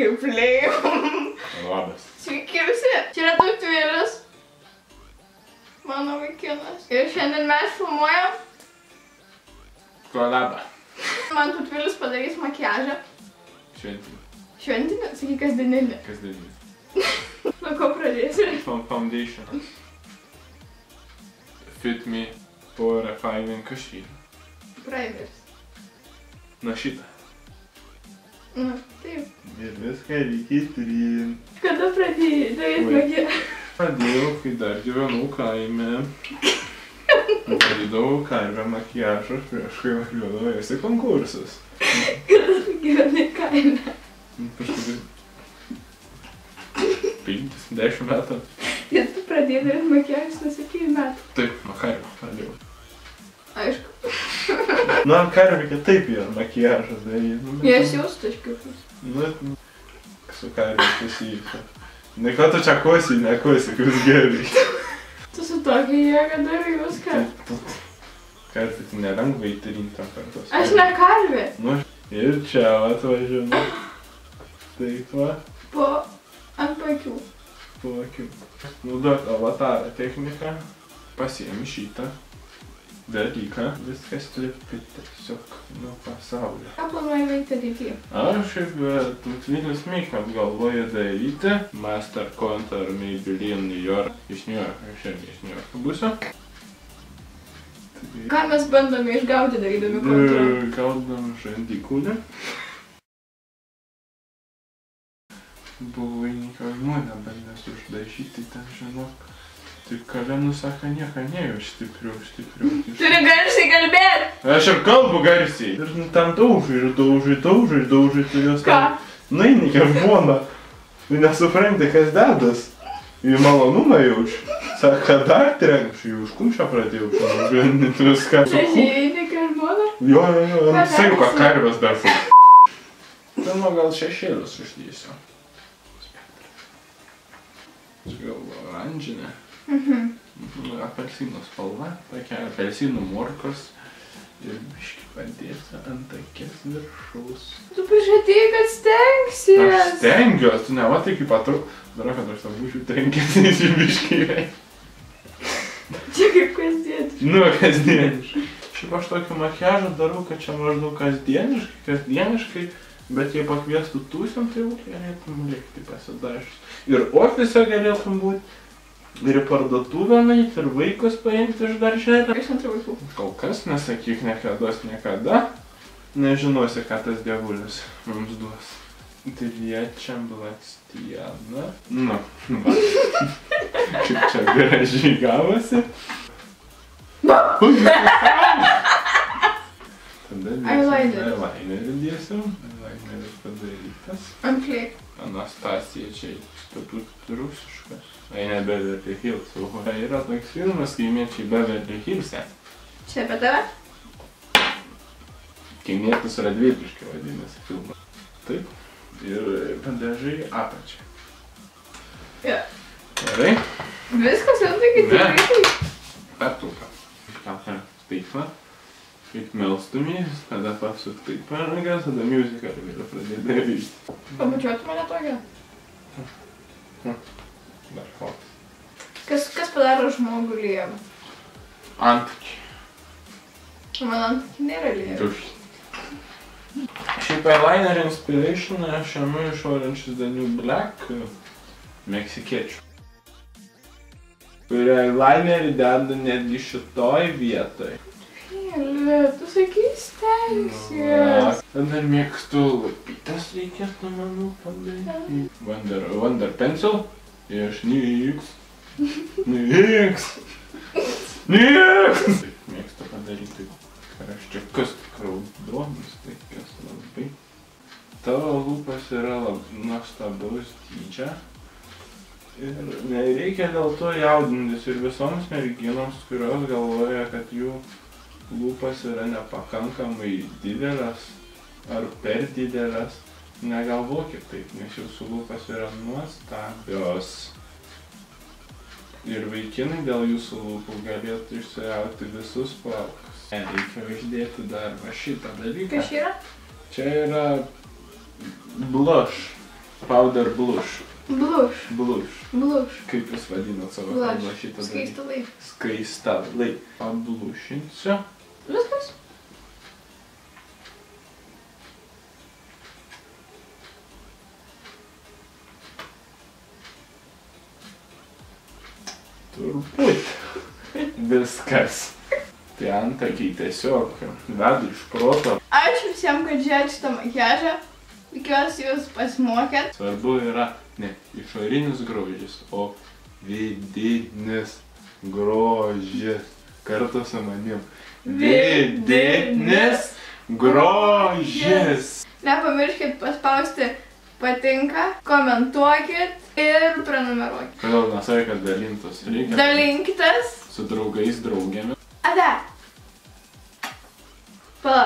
Kaip leim. Labas. Sveiki visi. Čia yra Tautvilis. Mano vaikinas. Ir šiandien mes filmuojam. Kolabą. Man Tautvilis padarys makiažą. Šventinį. Šventinį? Sakyk, kasdieninį. Kasdieninį. Nuo ko pradėsi? Foundation. Fit me for refining kažkį. Praeivės. Na šitą. Na, taip. Ir viską reikia trinti. Kada pradėjai daryti makiažą? Pradėjau, kai dar gyvenau kaime. Darydavau kaime makiažą prieš kai važiuodavau į konkursus. Kada tu gyvenai kaime? Kažkaip 5-10 metų. Ir tu pradėjai daryti makiažą nuo 7 metų. Taip, nuo kaimo pradėjau. Aišku. Nu, ant kaimo kitaip yra makiažas daryti. Jas jaustaškiukus. Nu, su kaimo susijusia. Ne, ką tu čia kosi, nekosi, kus gerai. Tu su tokia jėga darai viską. Kartais tai nelengva įtrinti tam kartos. Aš ne kalvė. Nu, ir čia atvažiuoju. Taip va, Po ant pakių. po akių. Naudot avataro techniką, pasiemi šitą dalyką, viskas lipi tiesiog nuo pasaulio. Ką planuoji veikti ateityje? Aš kaip Tautvilis make-up galvoju daryti. Master Contour Maybelline New York. Iš New York, aš irgi iš New York būsiu. Ką mes bandome išgauti darydami kontūrą? Gaudam žandikūlį. Buvo įnikio žmonę bandęs uždažyti ten, žinok. Tik Kalenų sako, nieko nejau, stipriau. Turi garsiai kalbėti! Aš ir kalbu garsiai. Ir ten daužai, tu jos Ką? ten... Nainike žmona. Tu nesupranti, kas dedas. Į malonumą jaučiu. Sako, dar trenkščiu, už kumščio pradėjau žandinti viską. Nežinai, žmona? Jo, ant saiko karvės dar fu. Pirma gal šešėlius uždėsiu. Čia gal oranžinė. Apelsinų spalva, tokia apelsinų morkos ir biškį padėsiu ant akės viršaus. Tu pažadėjai, kad stengsies. Aš stengiuos, tu nematai kaip atrodo. Daro, kad aš tam būčiau trenkęs į biškį. Čia kaip kasdieniškai. Nu, kasdieniškai. Šiaip aš tokį makiažą darau, kad čia maždaug kasdieniškai, bet jei pakviestų tūsim, tai galėtum likti pasidažus. Ir ofise galėtum būti. Ir į parduotuvę nueit, ir vaikus paimti iš darželio. Iš antrų vaikų. Kol kas nesakyk niekada. Nežinosi, ką tas dievulis mums duos. Triečiam blakstieną. Nu, va. Kaip čia gražiai gavosi. Tada eyelinerį dėsim. Eyelineris padarytas. Ant kiek? Anastasija čia statutų rusiškas. Eina Beverly Hills. Yra toks filmas, kaimiečiai Beverly Hillse. Čia apie tave? Kaimietis radviliškai vadinasi filmas. Taip. Ir padažai apačią. Jo. Gerai? Viskas jau tai kaip tikrai. Pertrauka. Taip va. Kaip melstumės, tada pasuk taip per rankas, tada muziką galiu pradėti daryti. Pabučiuotų mane tokią? Dar fotas. Kas padaro žmogų lievą? Antakį. Man antakį nėra lievą. Dušį. Šiaip eyeliner inspiration aš ėmiau iš Orange is the New Black meksikiečių. Ir eyelinerį dedu netgi šitoj vietoj. Tu sakai stengsies. Dar mėgstu lapytes reikėtų, manau, padaryti. Wonder Pencil iš NYX. Mėgstu padaryti kraščiukus, raudonus, tokius labai. Tavo lūpas yra nuostabaus dydžio. Ir nereikia dėl to jaudintis ir visoms merginoms, kurios galvoja, kad jų lūpas yra nepakankamai didelės ar per didelės. Negalvokit taip, nes jūsų lūpas yra nuostabios. Ir vaikinai dėl jūsų lūpų galėtų išsijauti visus plaukus. Reikia uždėti dar va šitą dalyką. Kas yra? Čia yra blush. Powder blush. Blush. Blush. Blush. Kaip jūs vadinat savo Blush. kalbą šitą dalyką? Skaistalai. Skaistalai. Pablušinsiu. Viskas? Turbūt. Viskas. Tai antakiai tiesiog vedu iš proto. Ačiū visiems, kad žiūrėt šitą makiažą. Tikiuosi jūs pasimokėt. Svarbu yra ne išorinis grožis, o vidinis grožis. Kartu su manim. Vidinis grožis. Nepamirškit paspausti patinka, komentuokit ir prenumeruokit. Kodėl nesakai, kad dalintos reikia? Dalinkitės. Su draugais, draugėmis. Ate. Pala.